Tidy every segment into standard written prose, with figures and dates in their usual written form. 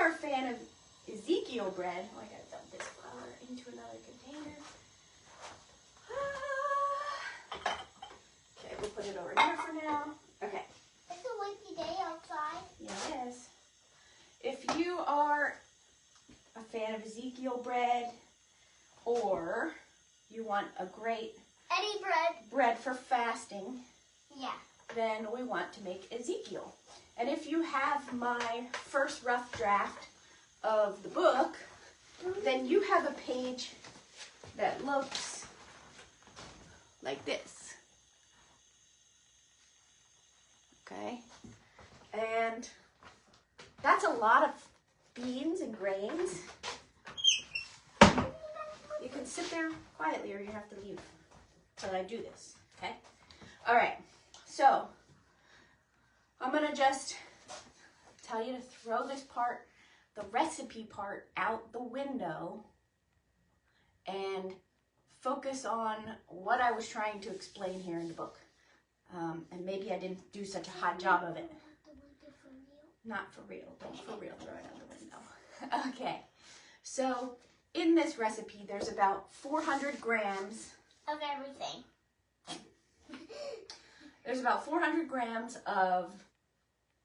are a fan of Ezekiel bread, oh, I gotta dump this flour into another container. Okay, we'll put it over here for now. Okay. It's a windy day outside. Yeah, it is. If you are a fan of Ezekiel bread, or you want a great Any bread for fasting, yeah, then we want to make Ezekiel. And if you have my first rough draft of the book, then you have a page that looks like this. Okay? And that's a lot of beans and grains. You can sit there quietly or you have to leave until I do this, okay? All right, so I'm gonna just tell you to throw this part, the recipe part, out the window and focus on what I was trying to explain here in the book. And maybe I didn't do such a hot job of it. Not for real, don't for real throw it out the window. Okay, so in this recipe, there's about 400 grams of everything. There's about 400 grams of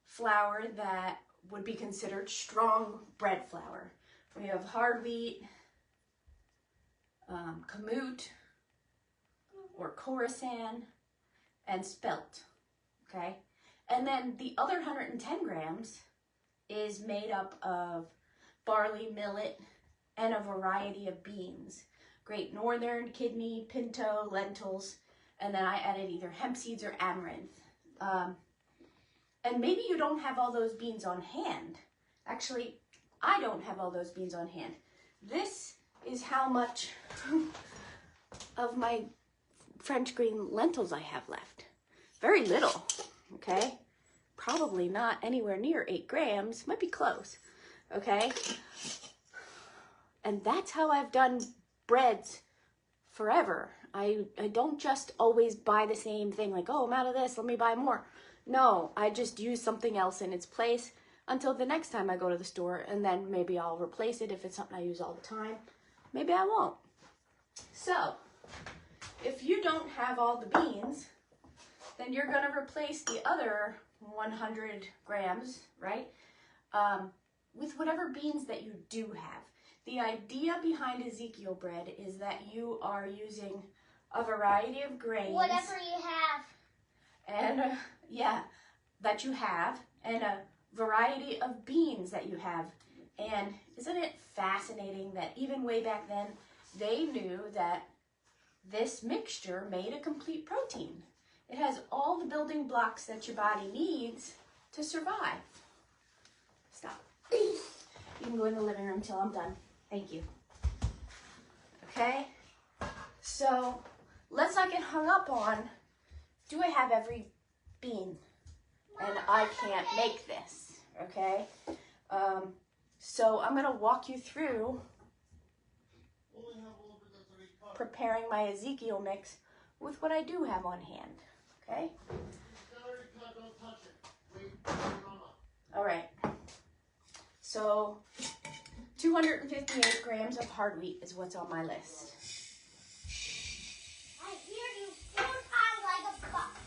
flour that would be considered strong bread flour. We have hard wheat, kamut, or khorasan, and spelt, okay? And then the other 110 grams is made up of barley, millet, and a variety of beans. Great Northern, kidney, pinto, lentils, and then I added either hemp seeds or amaranth. And maybe you don't have all those beans on hand. Actually, I don't have all those beans on hand. This is how much of my French green lentils I have left. Very little, okay? Probably not anywhere near 8 grams, might be close, okay? And that's how I've done breads forever. I don't just always buy the same thing, like, oh, I'm out of this, let me buy more. No, I just use something else in its place until the next time I go to the store, and then maybe I'll replace it if it's something I use all the time. Maybe I won't. So, if you don't have all the beans, then you're going to replace the other 100 grams, right, with whatever beans that you do have. The idea behind Ezekiel bread is that you are using a variety of grains. Whatever you have. And, that you have, and a variety of beans that you have. And isn't it fascinating that even way back then, they knew that this mixture made a complete protein. It has all the building blocks that your body needs to survive. Stop. You can go in the living room till I'm done. Thank you. Okay? So, let's not get hung up on, do I have every bean? And I can't make this, okay? So I'm going to walk you through preparing my Ezekiel mix with what I do have on hand, okay? All right. So 258 grams of hard wheat is what's on my list. I hear you 4 times like a buck.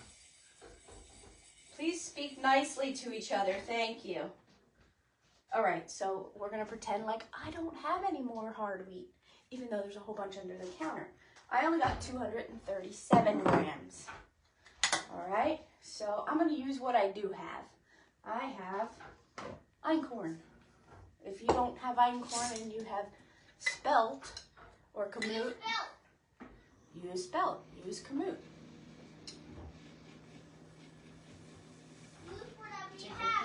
Please speak nicely to each other. Thank you. All right, so we're going to pretend like I don't have any more hard wheat, even though there's a whole bunch under the counter. I only got 237 grams. All right, so I'm going to use what I do have. I have einkorn. If you don't have einkorn and you have spelt or kamut, use spelt, use kamut.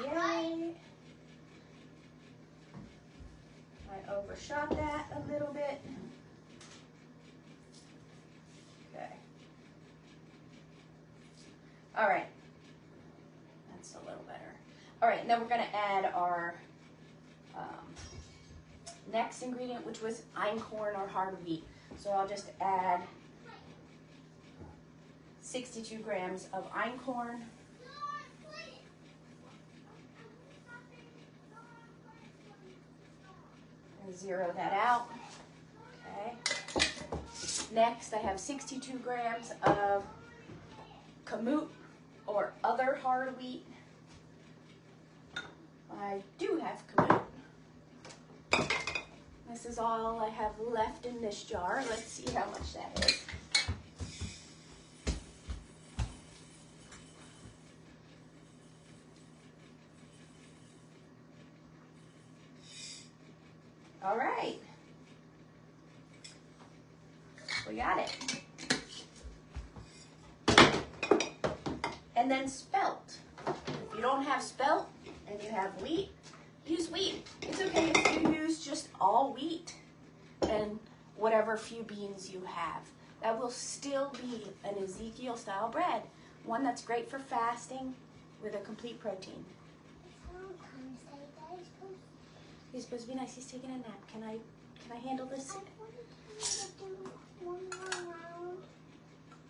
Yay. I overshot that a little bit. Okay. All right. That's a little better. All right, now we're going to add our next ingredient, which was einkorn or hard wheat. So I'll just add 62 grams of einkorn. going to zero that out. Okay. Next, I have 62 grams of kamut or other hard wheat. I do have kamut. This is all I have left in this jar. Let's see how much that is. All right. We got it. And then spelt. If you don't have spelt and you have wheat, use wheat. It's okay if you use just all wheat and whatever few beans you have. That will still be an Ezekiel style bread. One that's great for fasting with a complete protein. He's supposed to be nice. He's taking a nap. Can I handle this? I wanted to do one more round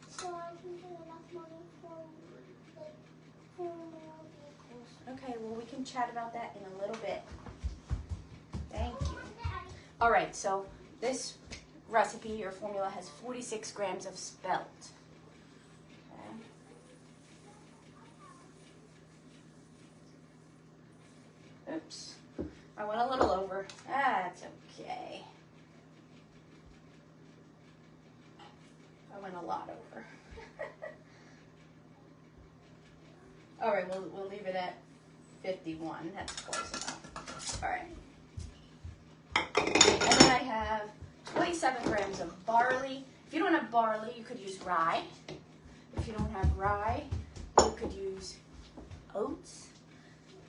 so I can get enough money for like 4 more vehicles. Okay, well we can chat about that in a little bit. Thank you. All right, so this recipe or formula has 46 grams of spelt. Okay. Oops. I went a little over. That's okay. I went a lot over. All right, we'll leave it at 51. That's close enough. All right. And then I have 27 grams of barley. If you don't have barley, you could use rye. If you don't have rye, you could use oats.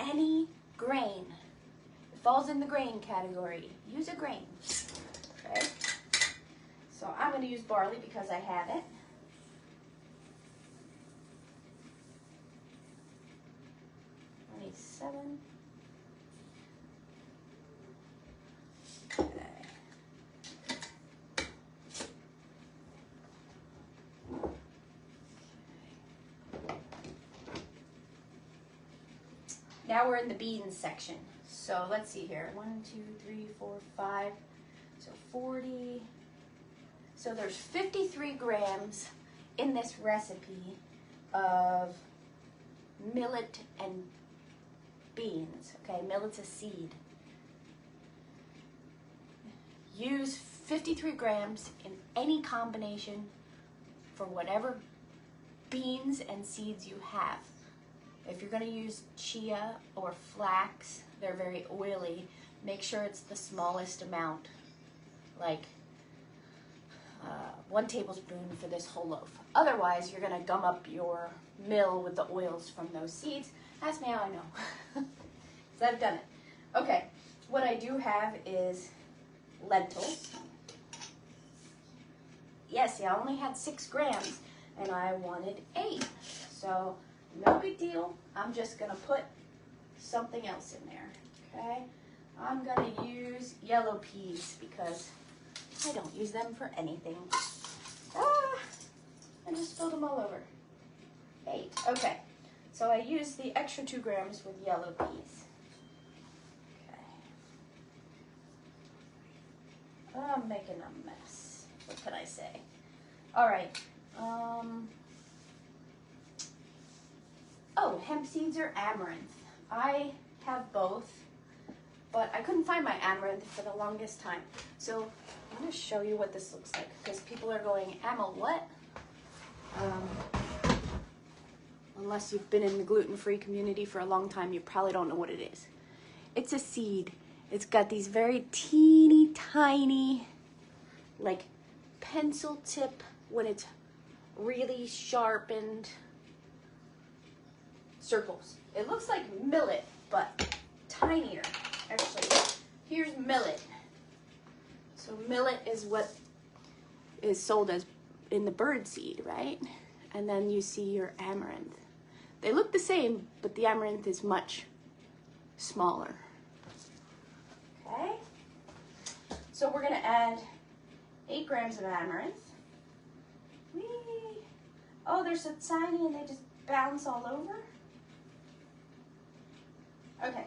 Any grain. Falls in the grain category. Use a grain. Okay? So I'm going to use barley because I have it. $27. Okay. Now we're in the beans section. So let's see here. 1, 2, 3, 4, 5. So 40. So there's 53 grams in this recipe of millet and beans. Okay, millet's a seed. Use 53 grams in any combination for whatever beans and seeds you have. If you're going to use chia or flax, they're very oily. Make sure it's the smallest amount, like 1 tablespoon for this whole loaf. Otherwise, you're going to gum up your mill with the oils from those seeds. Ask me how I know, because I've done it. Okay, what I do have is lentils. Yes, I only had 6 grams, and I wanted 8. So, no big deal. I'm just going to put something else in there, okay? I'm going to use yellow peas because I don't use them for anything. Ah, I just spilled them all over. 8, okay. So I used the extra 2 grams with yellow peas. Okay. I'm making a mess. What can I say? All right. Oh, hemp seeds or amaranth. I have both, but I couldn't find my amaranth for the longest time. So I'm going to show you what this looks like, because people are going, Amma, what? Unless you've been in the gluten-free community for a long time, you probably don't know what it is. It's a seed. It's got these very teeny tiny, like pencil tip when it's really sharpened circles. It looks like millet, but tinier. Actually, here's millet. So millet is what is sold as in the bird seed, right? And then you see your amaranth. They look the same, but the amaranth is much smaller. Okay? So we're going to add 8 grams of amaranth. Whee! Oh, they're so tiny and they just bounce all over. Okay.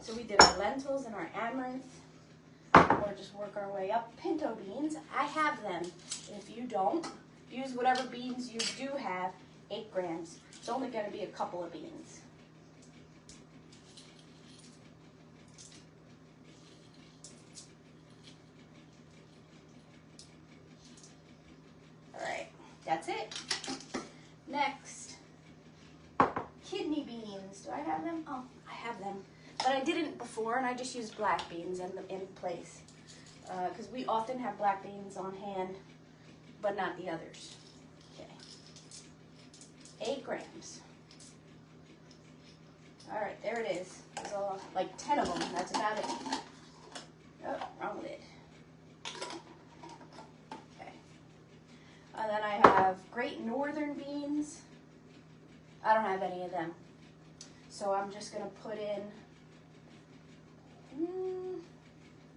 So we did our lentils and our amaranth. We'll just work our way up. Pinto beans, I have them. If you don't, use whatever beans you do have, 8 grams. It's only going to be a couple of beans. All right, that's it. Next, kidney beans. Do I have them? Oh, I have them. But I didn't before, and I just used black beans in place. Because we often have black beans on hand, but not the others. Okay. 8 grams. All right, there it is. There's all, like 10 of them. That's about it. Oh, wrong lid. Okay. And then I have Great Northern beans. I don't have any of them. So I'm just going to put in,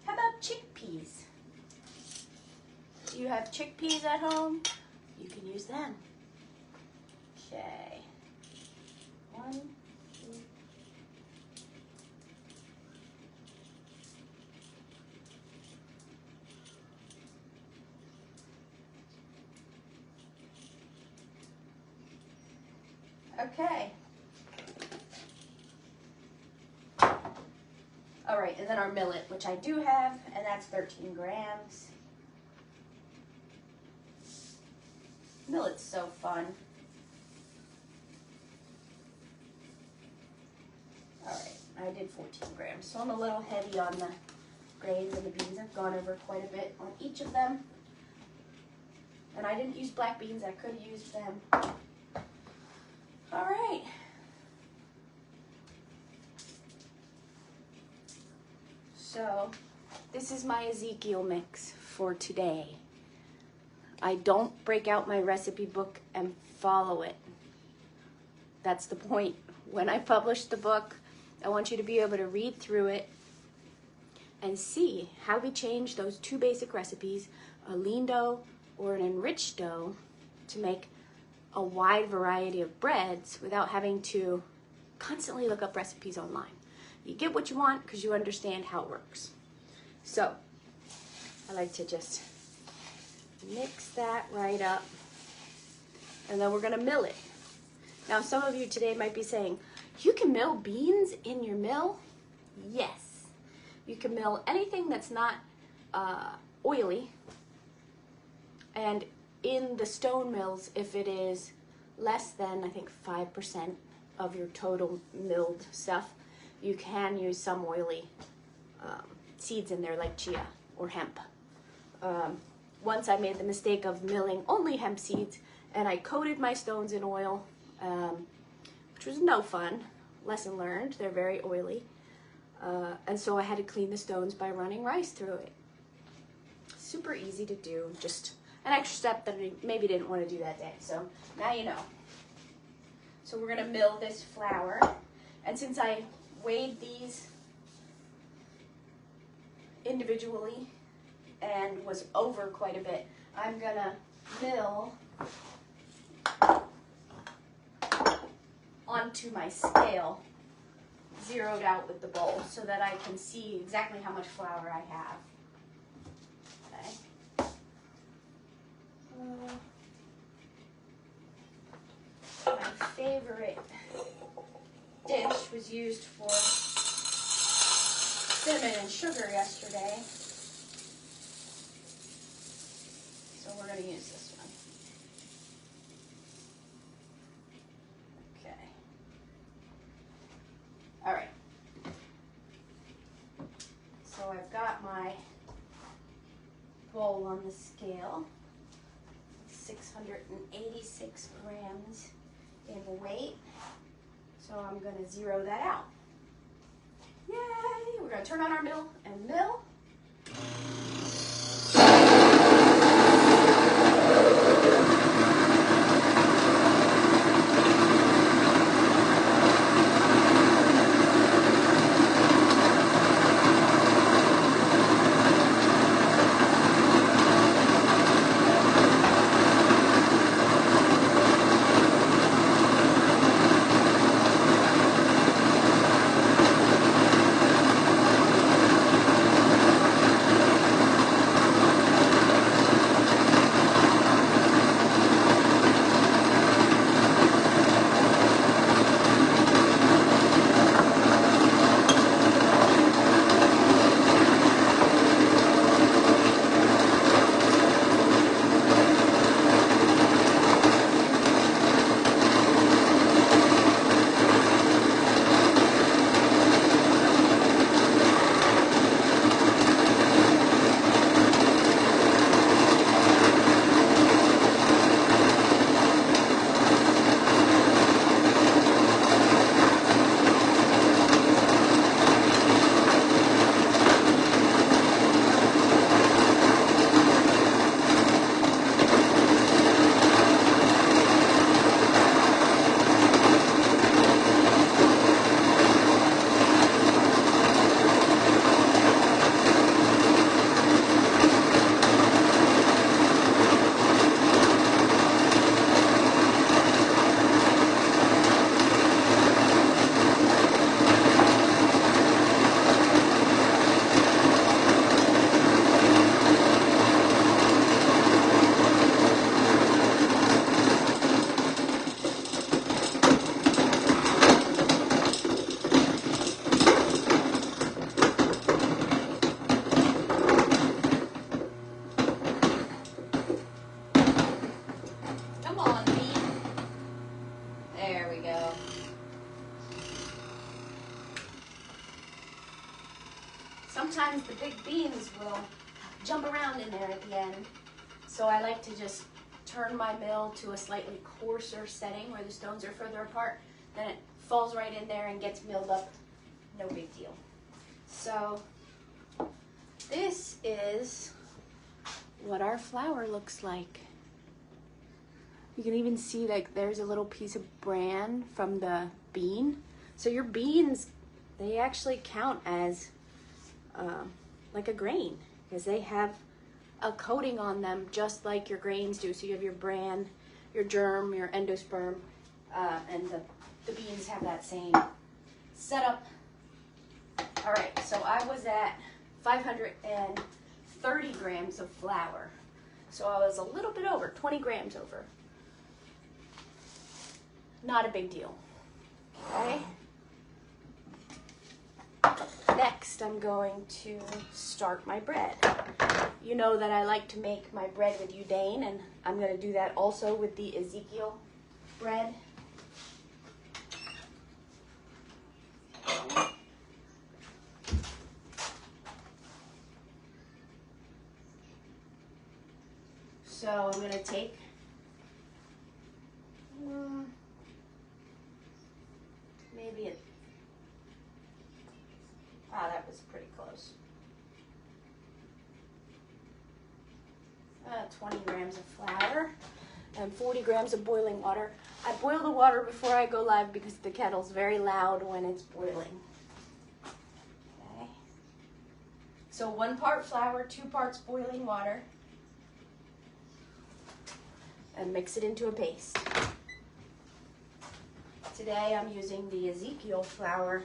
how about chickpeas? Do you have chickpeas at home? You can use them. Okay. 1, 2. Okay. All right, and then our millet, which I do have, and that's 13 grams. Millet's so fun. All right, I did 14 grams, so I'm a little heavy on the grains and the beans. I've gone over quite a bit on each of them. And I didn't use black beans, I could have used them. All right. So, this is my Ezekiel mix for today. I don't break out my recipe book and follow it. That's the point. When I publish the book, I want you to be able to read through it and see how we change those 2 basic recipes, a lean dough or an enriched dough, to make a wide variety of breads without having to constantly look up recipes online. You get what you want because you understand how it works. So, I like to just mix that right up, and then we're gonna mill it. Now, some of you today might be saying, you can mill beans in your mill? Yes. You can mill anything that's not oily, and in the stone mills, if it is less than, I think, 5% of your total milled stuff, you can use some oily seeds in there, like chia or hemp. Once I made the mistake of milling only hemp seeds, and I coated my stones in oil, which was no fun. Lesson learned, they're very oily. And so I had to clean the stones by running rice through it. Super easy to do, just an extra step that I maybe didn't want to do that day. So now you know. So we're gonna mill this flour, and since I weighed these individually and was over quite a bit, I'm gonna mill onto my scale, zeroed out with the bowl, so that I can see exactly how much flour I have. Okay. My favorite dish was used for cinnamon and sugar yesterday, so we're going to use this one. Okay. All right. So I've got my bowl on the scale, 686 grams in weight. So I'm going to zero that out. Yay! We're going to turn on our mill and mill. sometimes the big beans will jump around in there at the end. So I like to just turn my mill to a slightly coarser setting where the stones are further apart. Then it falls right in there and gets milled up. No big deal. So this is what our flour looks like. You can even see like there's a little piece of bran from the bean. So your beans, they actually count as like a grain because they have a coating on them just like your grains do. So you have your bran, your germ, your endosperm, and the beans have that same setup. All right, so I was at 530 grams of flour. So I was a little bit over, 20 grams over. Not a big deal, okay? Next, I'm going to start my bread. You know that I like to make my bread with Udain, and I'm going to do that also with the Ezekiel bread. So I'm going to take maybe it. That was pretty close. 20 grams of flour and 40 grams of boiling water. I boil the water before I go live because the kettle's very loud when it's boiling. Okay. So 1 part flour, 2 parts boiling water. And mix it into a paste. Today I'm using the Ezekiel flour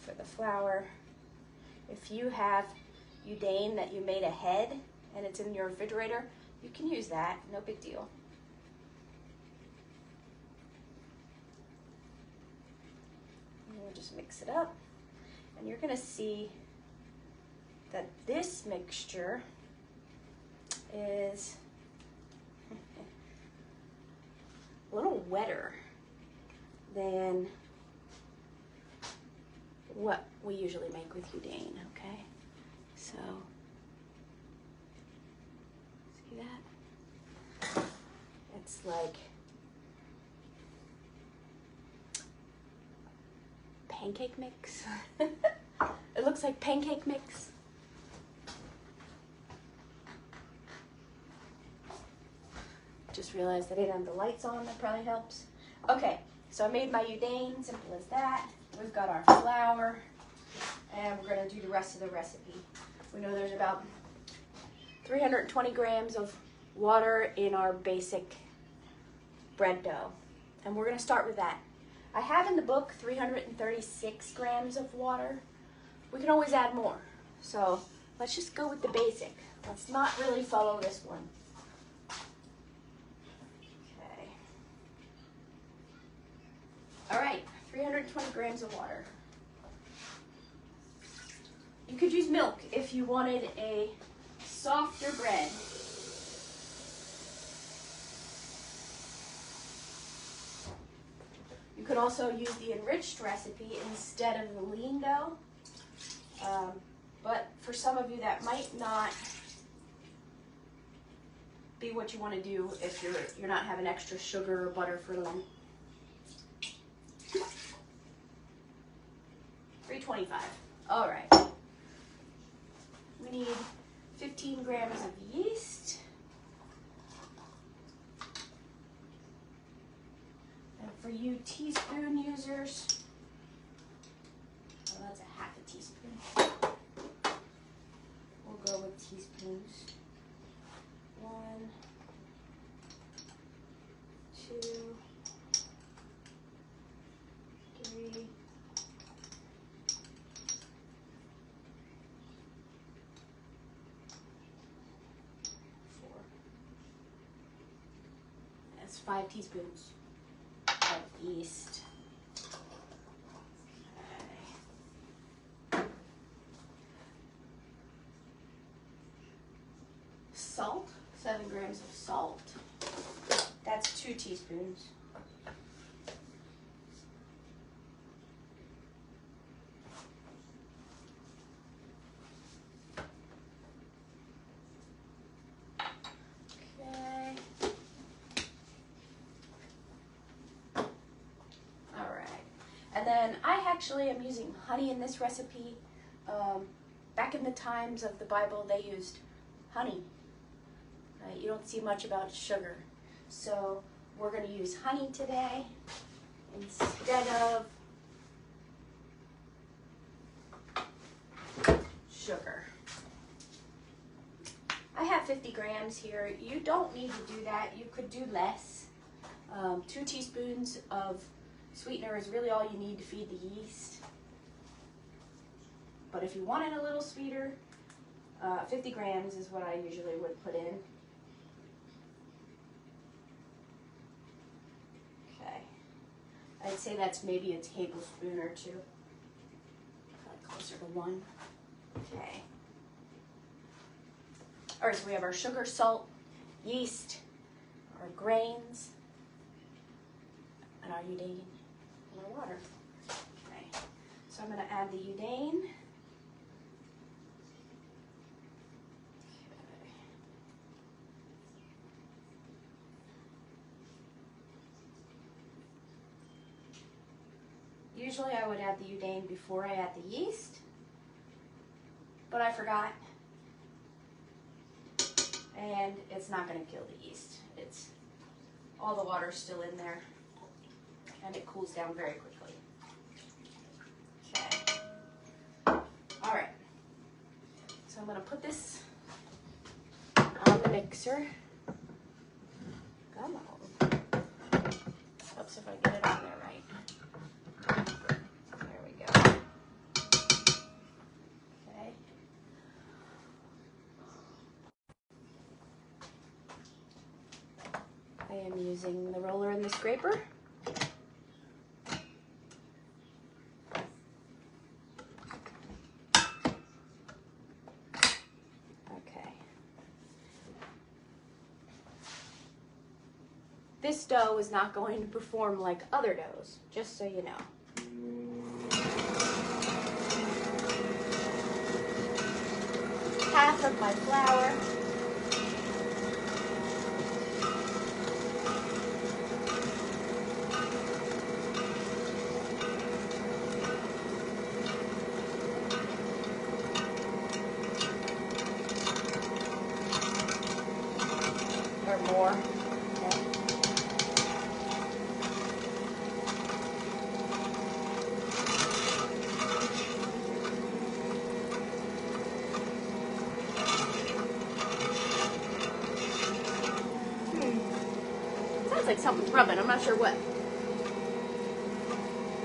for the flour. If you have Udain that you made ahead and it's in your refrigerator, you can use that, no big deal. And we'll just mix it up. And you're gonna see that this mixture is a little wetter than what we usually make with Udain, okay? So, see that? It's like pancake mix. It looks like pancake mix. Just realized I didn't have the lights on, that probably helps. Okay, so I made my Udain, simple as that. We've got our flour, and we're gonna do the rest of the recipe. We know there's about 320 grams of water in our basic bread dough, and we're gonna start with that. I have in the book 336 grams of water. We can always add more, so let's just go with the basic. Let's not really follow this one. Okay. All right, 320 grams of water. You could use milk if you wanted a softer bread. You could also use the enriched recipe instead of the lean dough. But for some of you that might not be what you want to do if you're not having extra sugar or butter for lean. 325. All right. We need 15 grams of yeast. And for you teaspoon users, oh, that's a half a teaspoon. We'll go with teaspoons. 1, 2, 3, 4. That's 5 teaspoons of yeast. Okay. Salt, 7 grams of salt. That's 2 teaspoons. actually am using honey in this recipe. Back in the times of the Bible, they used honey. You don't see much about sugar. So we're going to use honey today instead of sugar. I have 50 grams here. You don't need to do that. You could do less. 2 teaspoons of sweetener is really all you need to feed the yeast. But if you want it a little sweeter, 50 grams is what I usually would put in. Okay. I'd say that's maybe a tablespoon or 2. Probably closer to 1. Okay. All right, so we have our sugar, salt, yeast, our grains, and our udane, and our water. Okay. So I'm going to add the udane. Usually I would add the udane before I add the yeast, but I forgot. And it's not going to kill the yeast. It's all the water's still in there, and it cools down very quickly. Okay. All right. So I'm going to put this on the mixer. Come on. Oops, if I get it on there right. There we go. Okay. I am using the roller and the scraper. Okay. This dough is not going to perform like other doughs, just so you know. Half of my flour. Or more. Okay. Sounds like something's rubbing. I'm not sure what.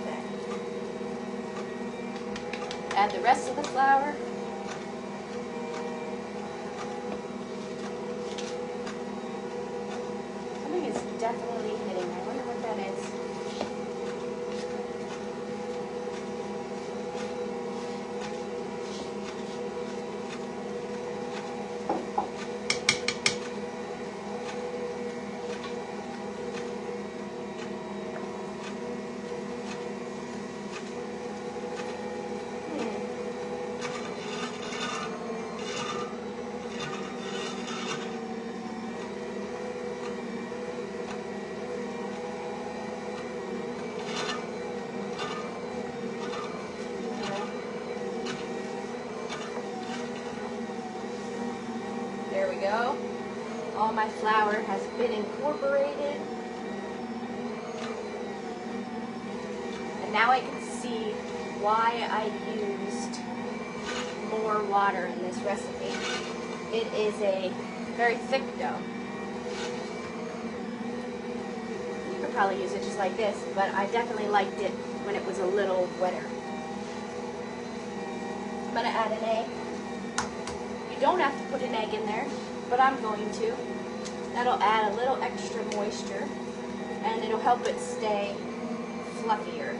Okay. Add the rest of the flour. Something is definitely hitting. I wonder what that is. There we go. All my flour has been incorporated. And now I can see why I used more water in this recipe. It is a very thick dough. You could probably use it just like this, but I definitely liked it when it was a little wetter. I'm going to add an egg. You don't have to put an egg in there, but I'm going to. That'll add a little extra moisture, and it'll help it stay fluffier.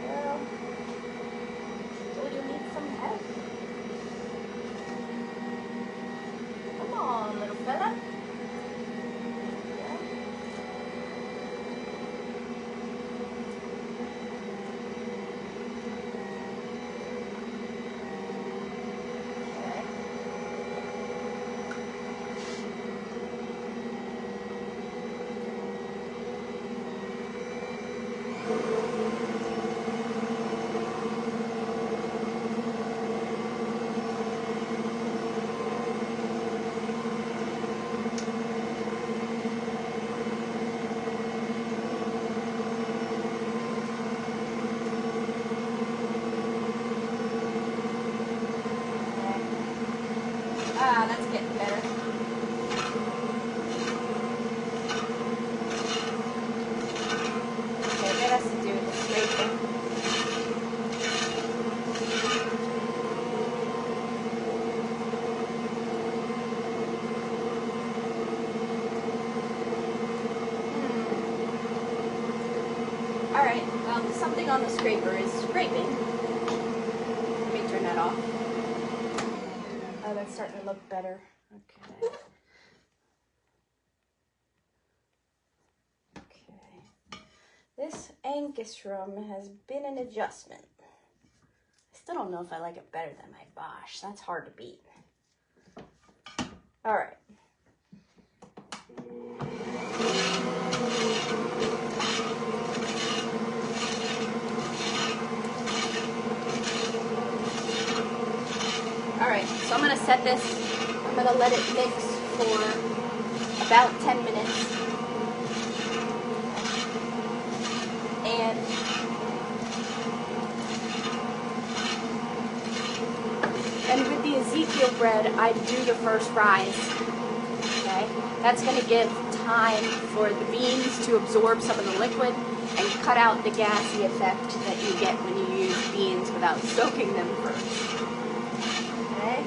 Well, do you need some help? Come on, little fella. Alright, well, something on the scraper is scraping. Let me turn that off. Oh, that's starting to look better. Okay. Okay. This angusrum has been an adjustment. I still don't know if I like it better than my Bosch. That's hard to beat. Alright. Alright, so I'm going to set this, I'm going to let it mix for about 10 minutes. And with the Ezekiel bread, I do the first rise. Okay? That's going to give time for the beans to absorb some of the liquid and cut out the gassy effect that you get when you use beans without soaking them first. Okay?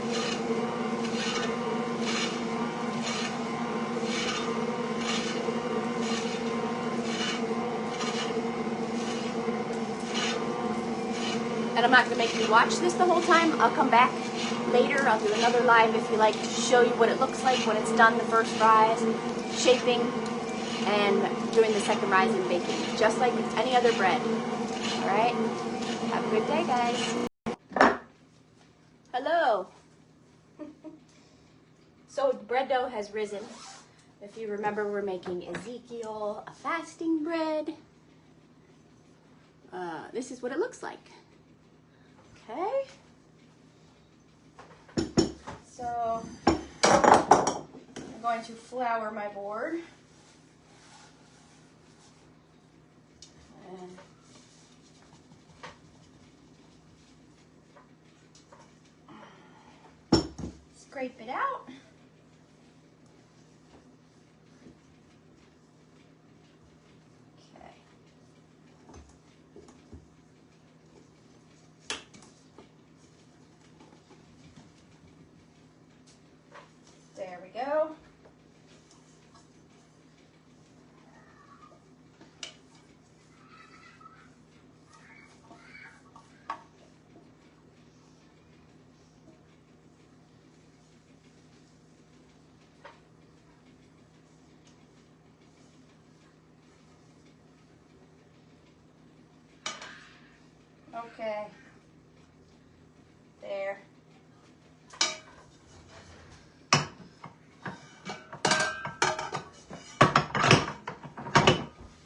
And I'm not going to make you watch this the whole time. I'll come back later. I'll do another live if you like to show you what it looks like when it's done the first rise, shaping, and doing the second rise and baking, just like any other bread. Alright? Have a good day, guys. Hello. So the bread dough has risen. If you remember, we're making Ezekiel, a fasting bread. This is what it looks like. Okay. So I'm going to flour my board. And scrape it out. Okay. There we go. Okay. There.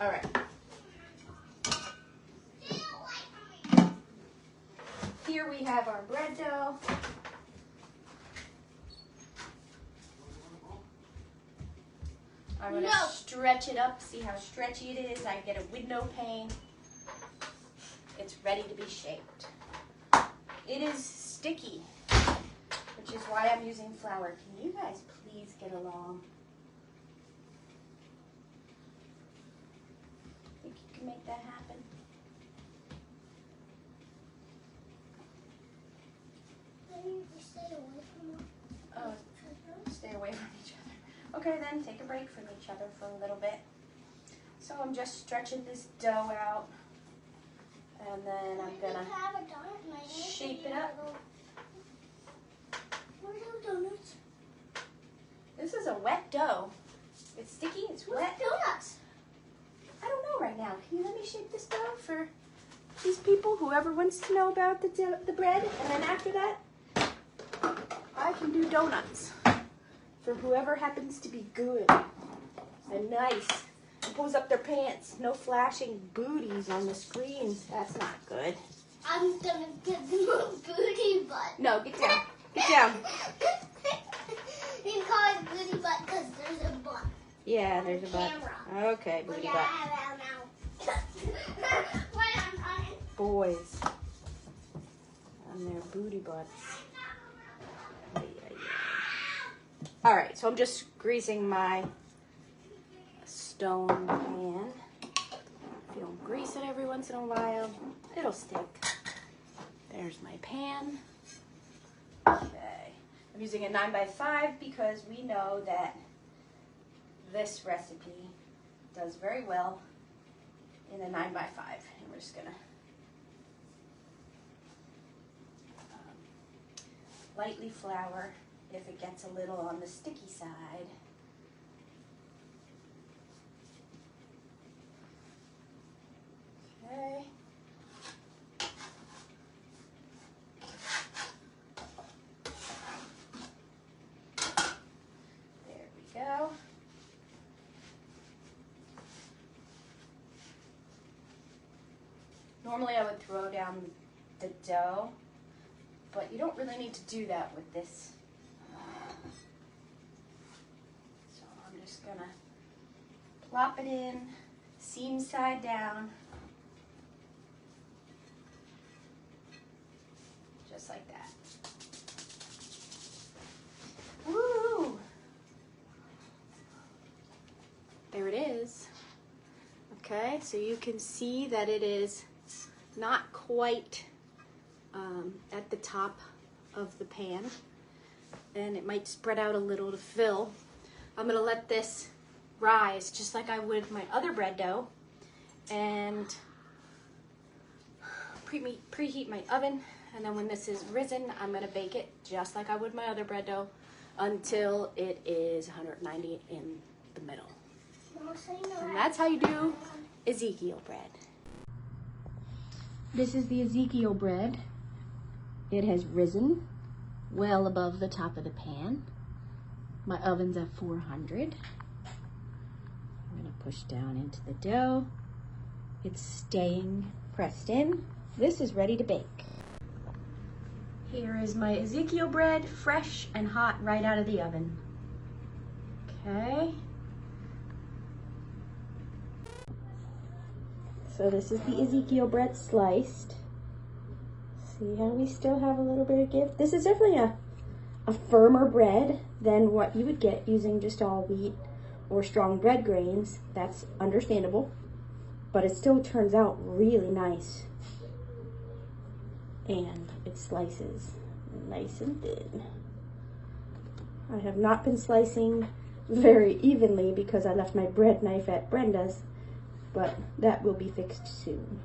All right. Here we have our bread dough. I'm going to stretch it up, see how stretchy it is. I get a window pane. It's ready to be shaped. It is sticky, which is why I'm using flour. Can you guys please get along? Think you can make that happen? Stay away from Oh, stay away from each other. Okay, then take a break from each other for a little bit. So I'm just stretching this dough out, and then I'm gonna shape it up. Where are those donuts? This is a wet dough. It's sticky, it's wet. Donuts. I don't know right now. Can you let me shape this dough for these people, whoever wants to know about the bread? And then after that, I can do donuts for whoever happens to be good and nice and pulls up their pants. No flashing booties on the screens. That's not good. I'm gonna get the booty butt. No, get down. Get down. You call it booty butt because there's a butt. Yeah, there's a butt. Camera. Okay, booty Look butt. at now. Wait, I'm trying. Boys and their booty butts. All right, so I'm just greasing my stone pan. If you don't grease it every once in a while, it'll stick. There's my pan. Okay, I'm using a 9x5 because we know that this recipe does very well in a 9x5. And we're just gonna lightly flour if it gets a little on the sticky side. Okay. There we go. Normally I would throw down the dough, but you don't really need to do that with this. So I'm just gonna plop it in, seam side down, just like that. Woo! There it is. Okay, so you can see that it is not quite at the top of the pan, and it might spread out a little to fill. I'm gonna let this rise just like I would my other bread dough, and preheat my oven, and then when this is risen, I'm gonna bake it just like I would my other bread dough until it is 190 in the middle. And that's how you do Ezekiel bread. This is the Ezekiel bread. It has risen well above the top of the pan. My oven's at 400. I'm gonna push down into the dough. It's staying pressed in. This is ready to bake. Here is my Ezekiel bread, fresh and hot right out of the oven. Okay. So this is the Ezekiel bread sliced. See how we still have a little bit of give? This is definitely a firmer bread than what you would get using just all wheat or strong bread grains. That's understandable, but it still turns out really nice. And it slices nice and thin. I have not been slicing very evenly because I left my bread knife at Brenda's, but that will be fixed soon.